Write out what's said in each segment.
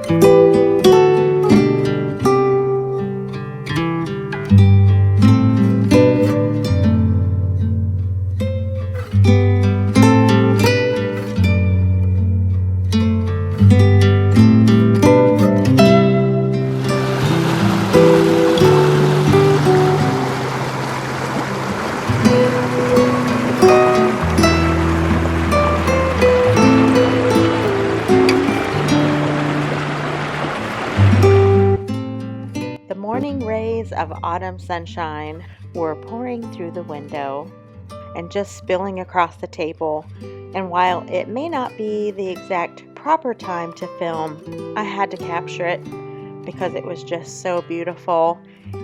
The morning rays of autumn sunshine were pouring through the window and just spilling across the table. And while it may not be the exact proper time to film, I had to capture it because it was just so beautiful.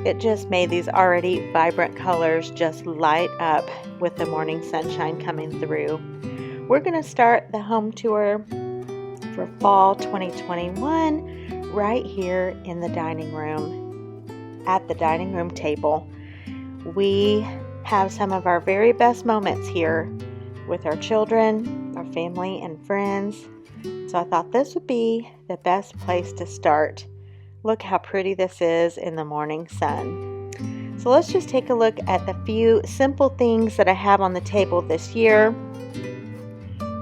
It just made these already vibrant colors just light up with the morning sunshine coming through. We're going to start the home tour for fall 2021 right here in the dining room. At the dining room table, we have some of our very best moments here with our children, our family, and friends. So I thought this would be the best place to start. Look how pretty this is in the morning sun. So let's just take a look at the few simple things that I have on the table this year.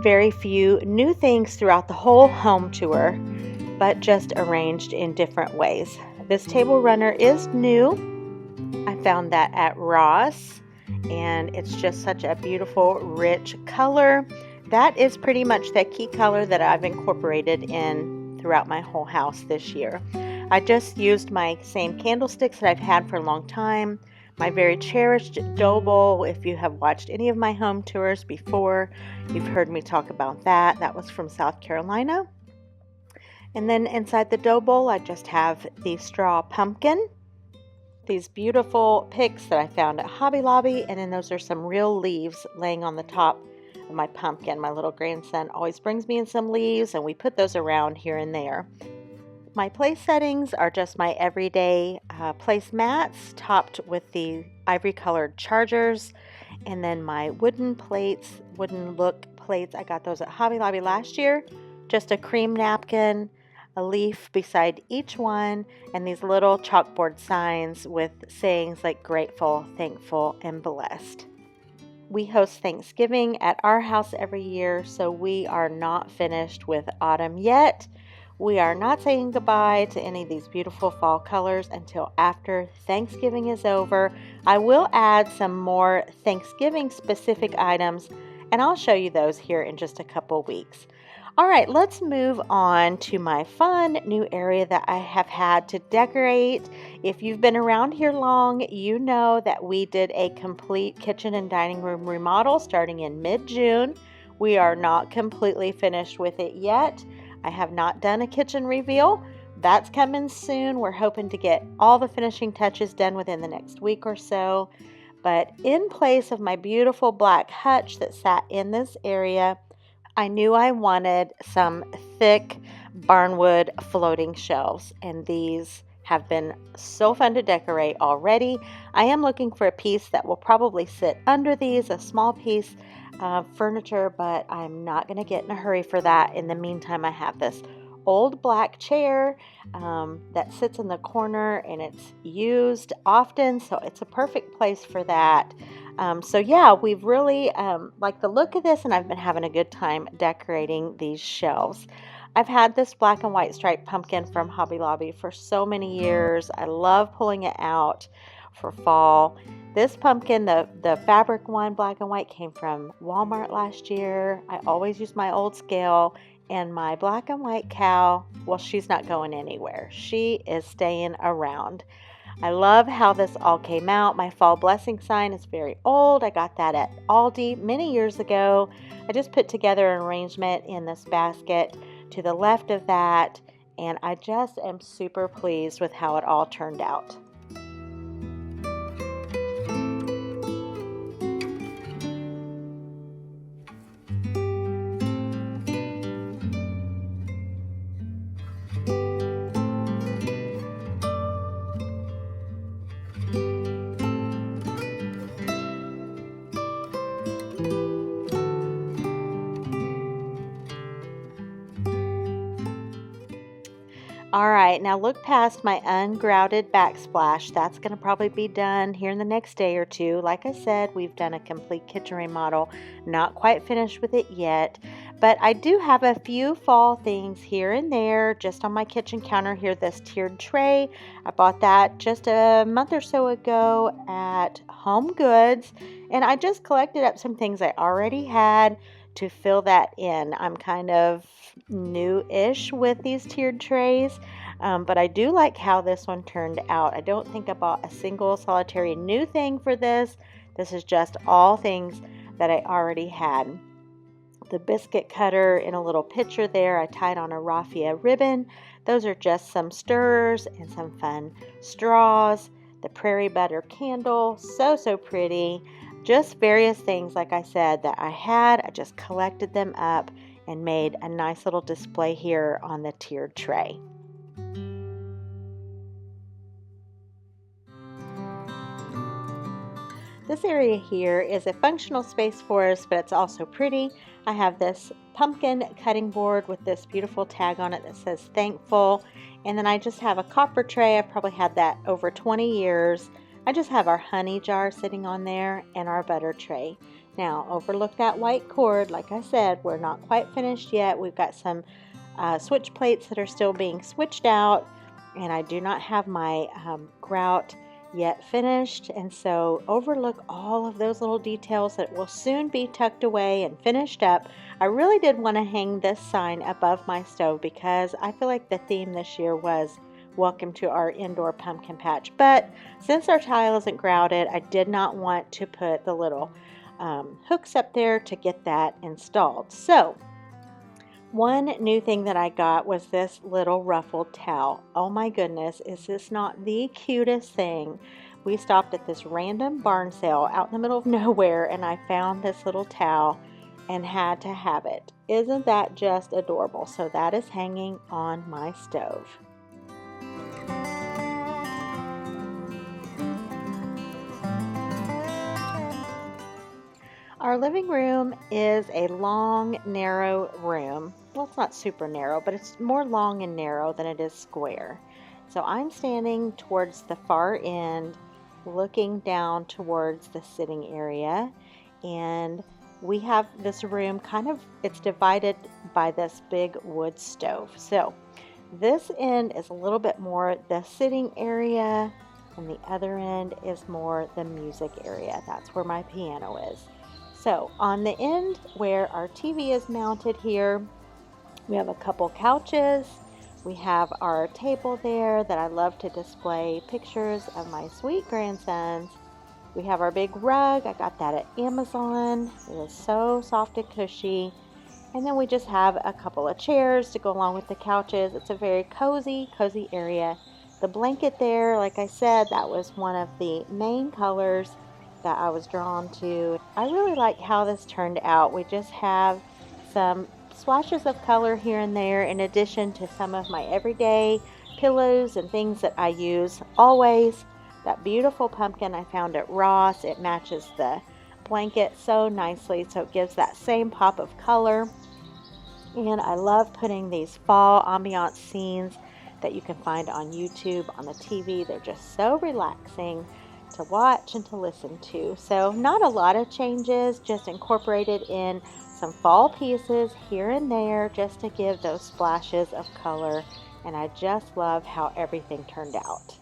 Very few new things throughout the whole home tour, but just arranged in different ways. This table runner is new. I found that at Ross, and it's just such a beautiful, rich color. That is pretty much the key color that I've incorporated in throughout my whole house this year. I just used my same candlesticks that I've had for a long time. My very cherished dough bowl. If you have watched any of my home tours before, you've heard me talk about that. That was from South Carolina. And then inside the dough bowl, I just have the straw pumpkin. These beautiful picks that I found at Hobby Lobby, and then those are some real leaves laying on the top of my pumpkin. My little grandson always brings me in some leaves, and we put those around here and there. My place settings are just my everyday place mats topped with the ivory colored chargers, and then my wooden plates, wooden look plates. I got those at Hobby Lobby last year. Just a cream napkin, a leaf beside each one, and these little chalkboard signs with sayings like grateful, thankful, and blessed. We host Thanksgiving at our house every year, so we are not finished with autumn yet. We are not saying goodbye to any of these beautiful fall colors until after Thanksgiving is over. I will add some more Thanksgiving specific items, and I'll show you those here in just a couple weeks. All right, let's move on to my fun new area that I have had to decorate. If you've been around here long, you know that we did a complete kitchen and dining room remodel starting in mid-June. We are not completely finished with it yet. I have not done a kitchen reveal. That's coming soon. We're hoping to get all the finishing touches done within the next week or so. But in place of my beautiful black hutch that sat in this area, I knew I wanted some thick barnwood floating shelves, and these have been so fun to decorate already. I am looking for a piece that will probably sit under these, a small piece of furniture, but I'm not going to get in a hurry for that. In the meantime, I have this old black chair that sits in the corner, and it's used often, so it's a perfect place for that. So yeah, we've really liked the look of this, and I've been having a good time decorating these shelves. I've had this black and white striped pumpkin from Hobby Lobby for so many years. I love pulling it out for fall. This pumpkin, the fabric one, black and white, came from Walmart last year. I always use my old scale, and my black and white cow, well, she's not going anywhere. She is staying around. I love how this all came out. My fall blessing sign is very old. I got that at Aldi many years ago. I just put together an arrangement in this basket to the left of that, and I just am super pleased with how it all turned out. All right, now look past my ungrouted backsplash. That's going to probably be done here in the next day or two. Like I said, we've done a complete kitchen remodel. Not quite finished with it yet, but I do have a few fall things here and there just on my kitchen counter here. This tiered tray, I bought that just a month or so ago at Home Goods, and I just collected up some things I already had to fill that in. I'm kind of new-ish with these tiered trays, but I do like how this one turned out. I don't think I bought a single solitary new thing for this. This is just all things that I already had. The biscuit cutter in a little pitcher there, I tied on a raffia ribbon. Those are just some stirrers and some fun straws. The prairie butter candle, so pretty. Just various things, like I said, that I had. I just collected them up and made a nice little display here on the tiered tray. This area here is a functional space for us, but it's also pretty. I have this pumpkin cutting board with this beautiful tag on it that says thankful. And then I just have a copper tray. I've probably had that over 20 years. I just have our honey jar sitting on there and our butter tray. Now, overlook that white cord. Like I said, we're not quite finished yet. We've got some switch plates that are still being switched out, and I do not have my grout yet finished, and so overlook all of those little details that will soon be tucked away and finished up. I really did want to hang this sign above my stove because I feel like the theme this year was welcome to our indoor pumpkin patch, but since our tile isn't grouted, I did not want to put the little hooks up there to get that installed. So one new thing that I got was this little ruffled towel. Oh my goodness, is this not the cutest thing? We stopped at this random barn sale out in the middle of nowhere, and I found this little towel and had to have it. Isn't that just adorable? So that is hanging on my stove. Our living room is a long, narrow room. Well, it's not super narrow, but it's more long and narrow than it is square. So I'm standing towards the far end, looking down towards the sitting area, and we have this room it's divided by this big wood stove. So this end is a little bit more the sitting area, and the other end is more the music area. That's where my piano is. So on the end where our TV is mounted here, we have a couple couches. We have our table there that I love to display pictures of my sweet grandsons. We have our big rug. I got that at Amazon. It is so soft and cushy. And then we just have a couple of chairs to go along with the couches. It's a very cozy area. The blanket there, like I said, that was one of the main colors that I was drawn to. I really like how this turned out. We just have some swatches of color here and there in addition to some of my everyday pillows and things that I use always. That beautiful pumpkin I found at Ross, it matches the blanket so nicely, so it gives that same pop of color. And I love putting these fall ambiance scenes that you can find on YouTube on the TV. They're just so relaxing to watch and to listen to. So not a lot of changes, just incorporated in some fall pieces here and there just to give those splashes of color, and I just love how everything turned out.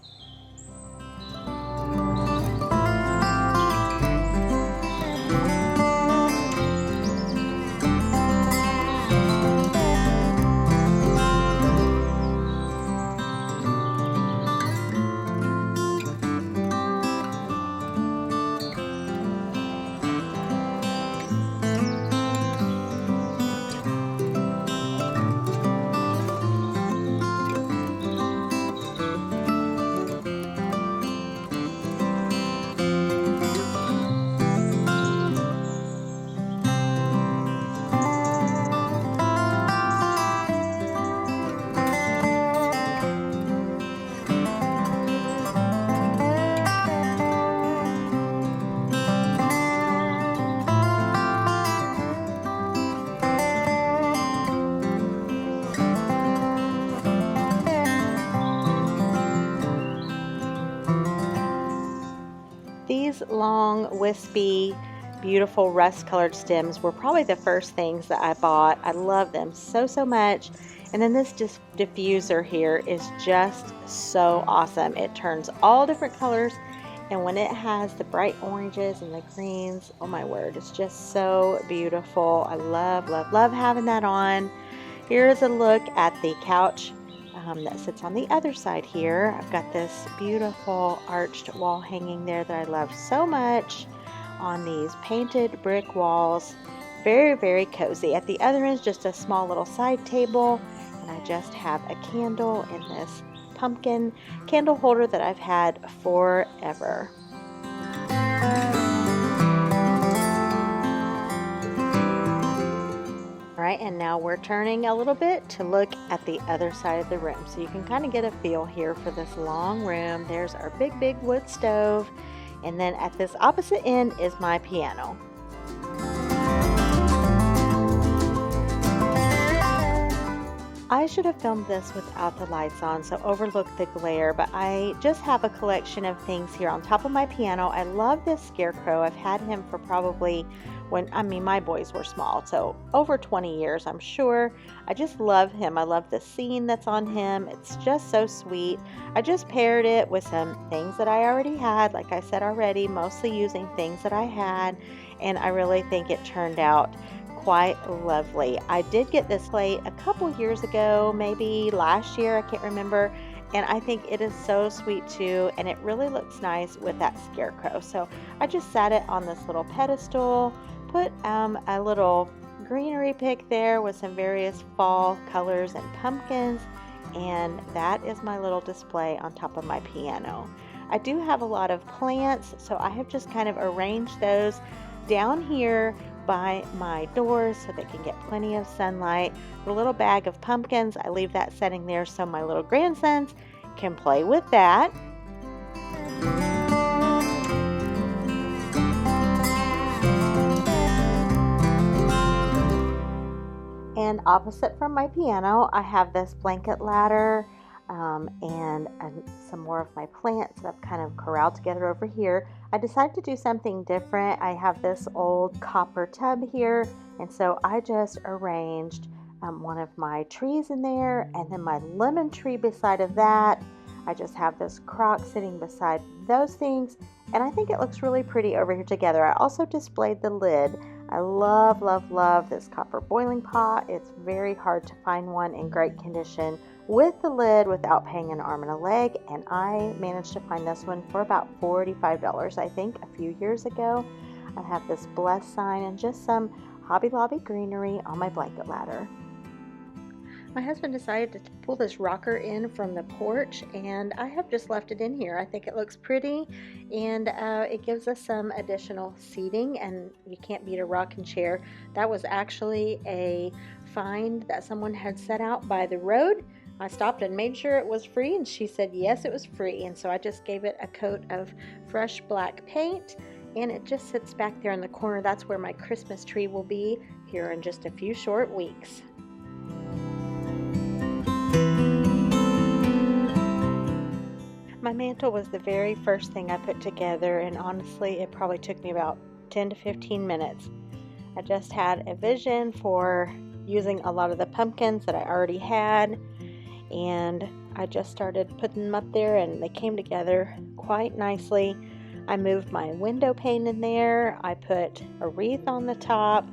long, wispy, beautiful rust-colored stems were probably the first things that I bought. I love them so, so much. And then this diffuser here is just so awesome. It turns all different colors, and when it has the bright oranges and the greens, oh my word, it's just so beautiful. I love, love, love having that on. Here's a look at the couch that sits on the other side here. I've got this beautiful arched wall hanging there that I love so much on these painted brick walls. Very, very cozy. At the other end is just a small little side table, and I just have a candle in this pumpkin candle holder that I've had forever. All right, and now we're turning a little bit to look at the other side of the room, so you can kind of get a feel here for this long room. There's our big, big wood stove, and then at this opposite end is my piano. I should have filmed this without the lights on, so overlook the glare, but I just have a collection of things here on top of my piano. I love this scarecrow. I've had him for probably my boys were small, so over 20 years, I'm sure. I just love him. I love the scene that's on him. It's just so sweet. I just paired it with some things that I already had, like I said already, mostly using things that I had, and I really think it turned out quite lovely. I did get this plate a couple years ago, maybe last year, I can't remember, and I think it is so sweet too, and it really looks nice with that scarecrow. So I just sat it on this little pedestal, put a little greenery pick there with some various fall colors and pumpkins, and that is my little display on top of my piano. I do have a lot of plants, so I have just kind of arranged those down here by my doors so they can get plenty of sunlight. The little bag of pumpkins, I leave that setting there so my little grandsons can play with that. And opposite from my piano, I have this blanket ladder and some more of my plants that I've kind of corralled together over here. I decided to do something different. I have this old copper tub here, and so I just arranged one of my trees in there, and then my lemon tree beside of that. I just have this crock sitting beside those things, and I think it looks really pretty over here together. I also displayed the lid. I love, love, love this copper boiling pot. It's very hard to find one in great condition with the lid without paying an arm and a leg, and I managed to find this one for about $45, I think, a few years ago. I have this blessed sign and just some Hobby Lobby greenery on my blanket ladder. My husband decided to pull this rocker in from the porch, and I have just left it in here. I think it looks pretty, and it gives us some additional seating, and you can't beat a rocking chair. That was actually a find that someone had set out by the road. I stopped and made sure it was free, and she said yes, it was free, and so I just gave it a coat of fresh black paint, and it just sits back there in the corner. That's where my Christmas tree will be here in just a few short weeks. My mantle was the very first thing I put together, and honestly, it probably took me about 10 to 15 minutes. I just had a vision for using a lot of the pumpkins that I already had, and I just started putting them up there, and they came together quite nicely. I moved my window pane in there. I put a wreath on the top,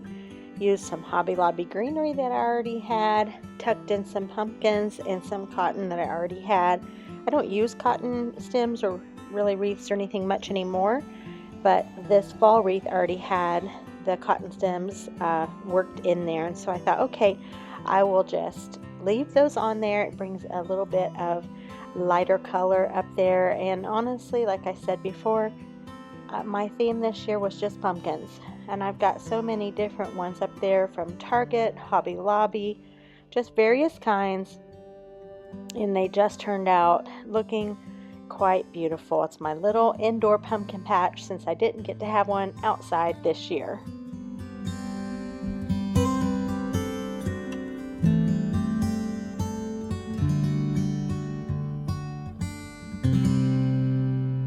used some Hobby Lobby greenery that I already had, tucked in some pumpkins and some cotton that I already had. I don't use cotton stems or really wreaths or anything much anymore, but this fall wreath already had the cotton stems worked in there, and so I thought, okay, I will just leave those on there. It brings a little bit of lighter color up there, and honestly, like I said before, my theme this year was just pumpkins, and I've got so many different ones up there from Target, Hobby Lobby, just various kinds, and they just turned out looking quite beautiful. It's my little indoor pumpkin patch since I didn't get to have one outside this year.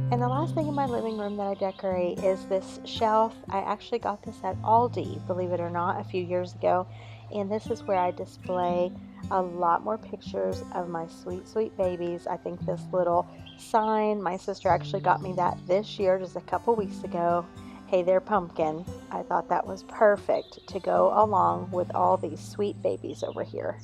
And the last last thing in my living room that I decorate is this shelf. I actually got this at Aldi, believe it or not, a few years ago. And this is where I display a lot more pictures of my sweet, sweet babies. I think this little sign, my sister actually got me that this year, just a couple weeks ago. Hey there, pumpkin. I thought that was perfect to go along with all these sweet babies over here.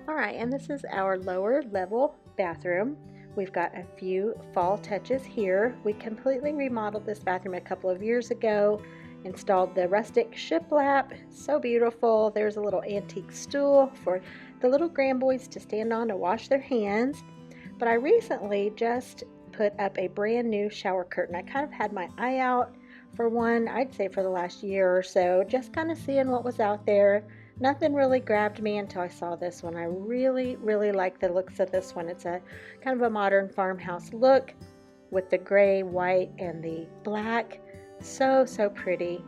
Alright, and this is our lower level bathroom. We've got a few fall touches here. We completely remodeled this bathroom a couple of years ago, installed the rustic shiplap, so beautiful. There's a little antique stool for the little grandboys to stand on to wash their hands. But I recently just put up a brand new shower curtain. I kind of had my eye out for one, I'd say for the last year or so, just kind of seeing what was out there. Nothing really grabbed me until I saw this one. I really, really like the looks of this one. It's a kind of a modern farmhouse look with the gray, white, and the black. So, so pretty.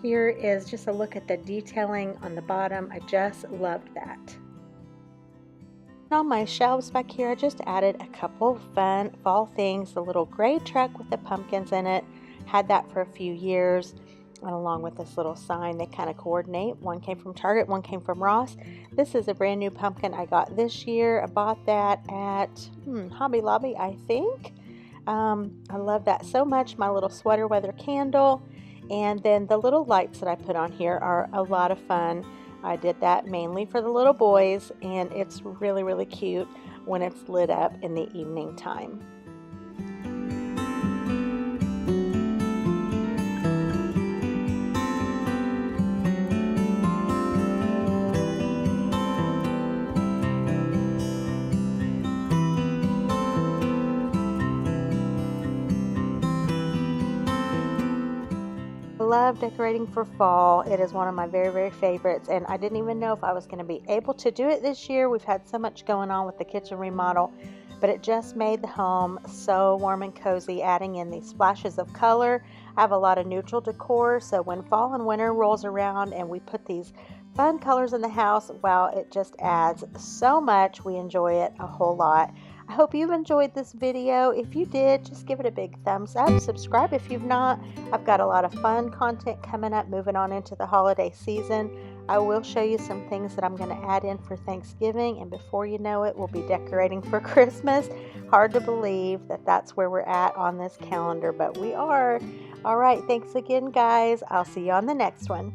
Here is just a look at the detailing on the bottom. I just loved that. On my shelves back here, I just added a couple fun fall things. The little gray truck with the pumpkins in it. Had that for a few years. And along with this little sign, they kind of coordinate. One came from Target, one came from Ross. This is a brand new pumpkin I got this year. I bought that at Hobby Lobby, I think. I love that so much. My little sweater weather candle. And then the little lights that I put on here are a lot of fun. I did that mainly for the little boys, and it's really, really cute when it's lit up in the evening time. I love decorating for fall. It is one of my very, very favorites, and I didn't even know if I was going to be able to do it this year. We've had so much going on with the kitchen remodel, but it just made the home so warm and cozy, adding in these splashes of color. I have a lot of neutral decor, so when fall and winter rolls around and we put these fun colors in the house, wow, it just adds so much. We enjoy it a whole lot. I hope you've enjoyed this video. If you did, just give it a big thumbs up. Subscribe if you've not. I've got a lot of fun content coming up, moving on into the holiday season. I will show you some things that I'm going to add in for Thanksgiving, and before you know it, we'll be decorating for Christmas. Hard to believe that that's where we're at on this calendar, but we are. All right, thanks again, guys. I'll see you on the next one.